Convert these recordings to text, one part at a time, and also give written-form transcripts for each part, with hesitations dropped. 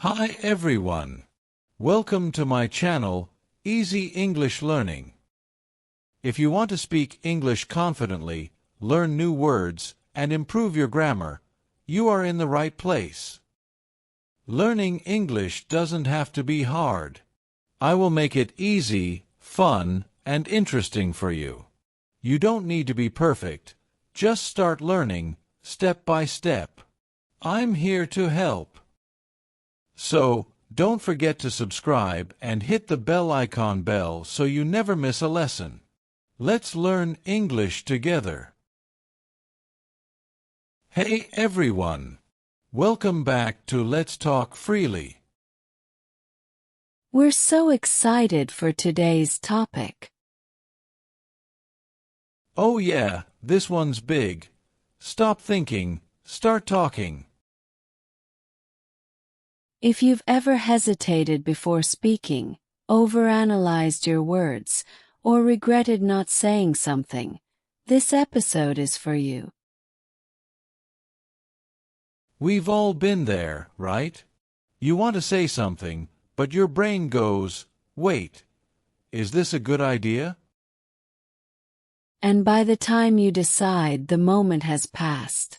Hi everyone. Welcome to my channel, Easy English Learning. If you want to speak English confidently, learn new words, and improve your grammar, you are in the right place. Learning English doesn't have to be hard. I will make it easy, fun, and interesting for you. You don't need to be perfect. Just start learning, step by step. I'm here to help. So, don't forget to subscribe and hit the bell icon so you never miss a lesson. Let's learn English together. Hey everyone! Welcome back to Let's Talk Freely. We're so excited for today's topic. Oh yeah, this one's big. Stop thinking, start talking. If you've ever hesitated before speaking, overanalyzed your words, or regretted not saying something, this episode is for you. We've all been there, right? You want to say something, but your brain goes, wait, is this a good idea? And by the time you decide, the moment has passed.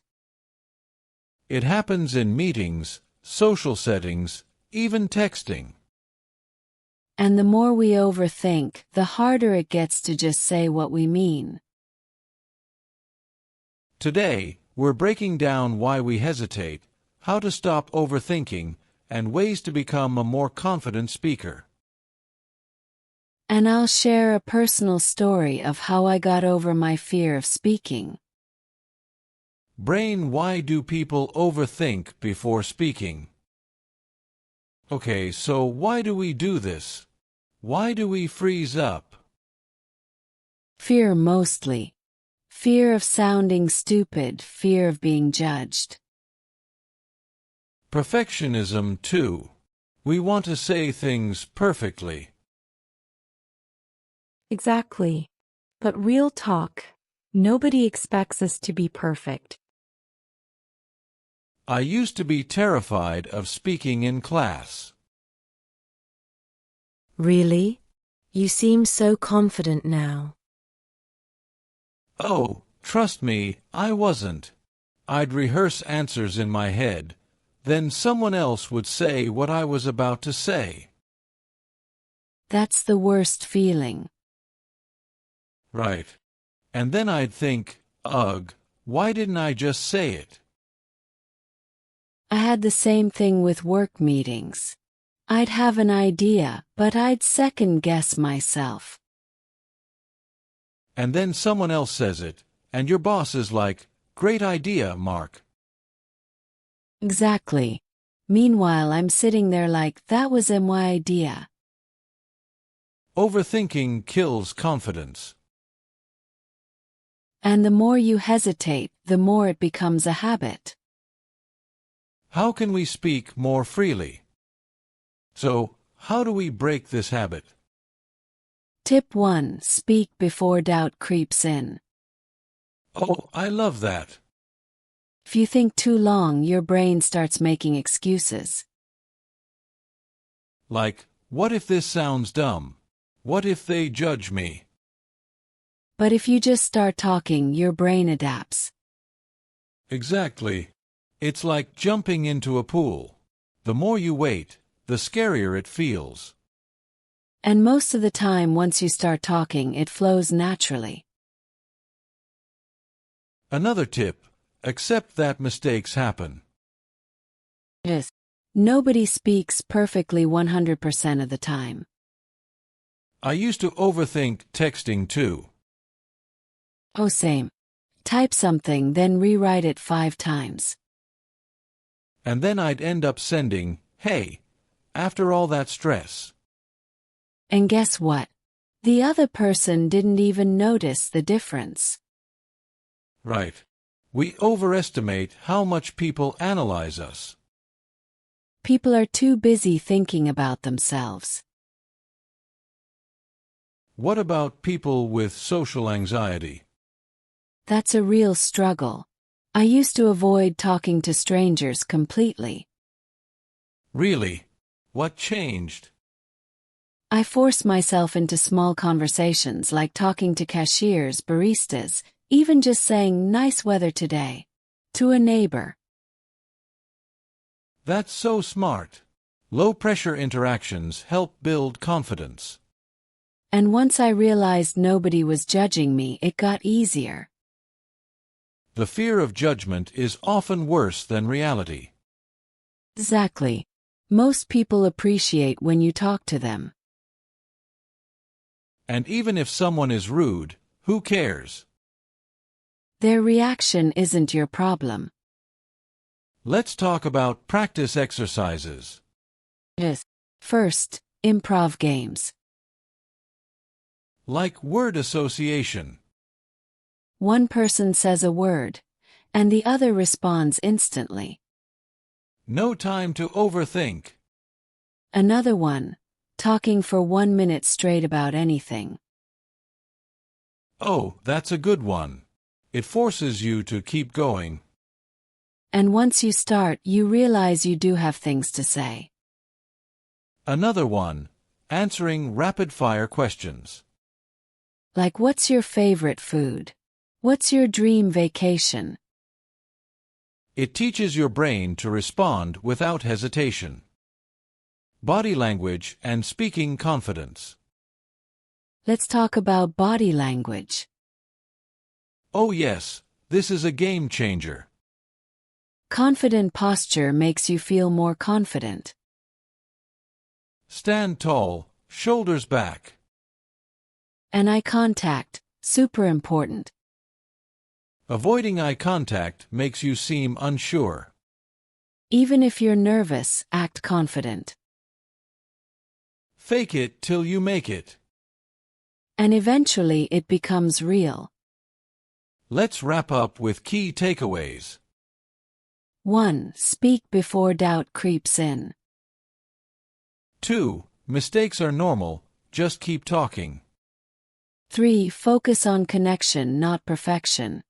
It happens in meetings, social settings, even texting. And the more we overthink, the harder it gets to just say what we mean. Today, we're breaking down why we hesitate, how to stop overthinking, and ways to become a more confident speaker. And I'll share a personal story of how I got over my fear of speaking. Brain, why do people overthink before speaking? Okay, so why do we do this? Why do we freeze up? Fear mostly. Fear of sounding stupid, fear of being judged. Perfectionism too. We want to say things perfectly. Exactly. But real talk, nobody expects us to be perfect. I used to be terrified of speaking in class. Really? You seem so confident now. Oh, trust me, I wasn't. I'd rehearse answers in my head, then someone else would say what I was about to say. That's the worst feeling. Right. And then I'd think, ugh, why didn't I just say it? I had the same thing with work meetings. I'd have an idea, but I'd second-guess myself. And then someone else says it, and your boss is like, great idea, Mark. Exactly. Meanwhile, I'm sitting there like, that was my idea. Overthinking kills confidence. And the more you hesitate, the more it becomes a habit. How can we speak more freely? So, how do we break this habit? Tip 1. Speak before doubt creeps in. Oh, I love that. If you think too long, your brain starts making excuses. Like, what if this sounds dumb? What if they judge me? But if you just start talking, your brain adapts. Exactly. It's like jumping into a pool. The more you wait, the scarier it feels. And most of the time, once you start talking, it flows naturally. Another tip, accept that mistakes happen. Yes. Nobody speaks perfectly 100% of the time. I used to overthink texting too. Oh, same. Type something, then rewrite it 5 times. And then I'd end up sending, hey, after all that stress. And guess what? The other person didn't even notice the difference. Right. We overestimate how much people analyze us. People are too busy thinking about themselves. What about people with social anxiety? That's a real struggle. I used to avoid talking to strangers completely. Really? What changed? I force myself into small conversations like talking to cashiers, baristas, even just saying nice weather today to a neighbor. That's so smart. Low-pressure interactions help build confidence. And once I realized nobody was judging me, it got easier. The fear of judgment is often worse than reality. Exactly. Most people appreciate when you talk to them. And even if someone is rude, who cares? Their reaction isn't your problem. Let's talk about practice exercises. Yes. First, improv games. Like word association. One person says a word, and the other responds instantly. No time to overthink. Another one, talking for 1 minute straight about anything. Oh, that's a good one. It forces you to keep going. And once you start, you realize you do have things to say. Another one, answering rapid-fire questions. Like, what's your favorite food? What's your dream vacation? It teaches your brain to respond without hesitation. Body language and speaking confidence. Let's talk about body language. Oh yes, this is a game changer. Confident posture makes you feel more confident. Stand tall, shoulders back. And eye contact, super important. Avoiding eye contact makes you seem unsure. Even if you're nervous, act confident. Fake it till you make it. And eventually it becomes real. Let's wrap up with key takeaways. 1. Speak before doubt creeps in. 2. Mistakes are normal, just keep talking. 3. Focus on connection, not perfection.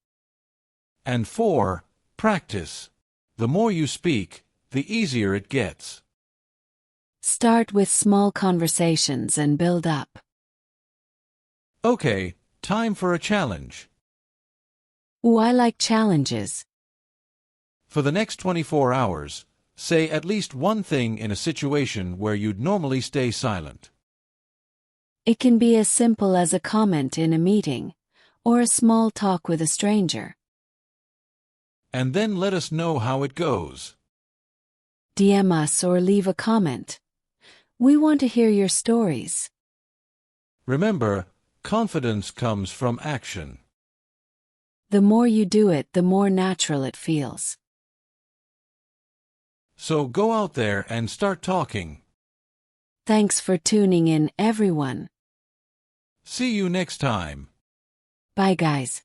And 4. Practice. The more you speak, the easier it gets. Start with small conversations and build up. Okay, time for a challenge. Ooh, I like challenges. For the next 24 hours, say at least one thing in a situation where you'd normally stay silent. It can be as simple as a comment in a meeting, or a small talk with a stranger. And then let us know how it goes. DM us or leave a comment. We want to hear your stories. Remember, confidence comes from action. The more you do it, the more natural it feels. So go out there and start talking. Thanks for tuning in, everyone. See you next time. Bye, guys.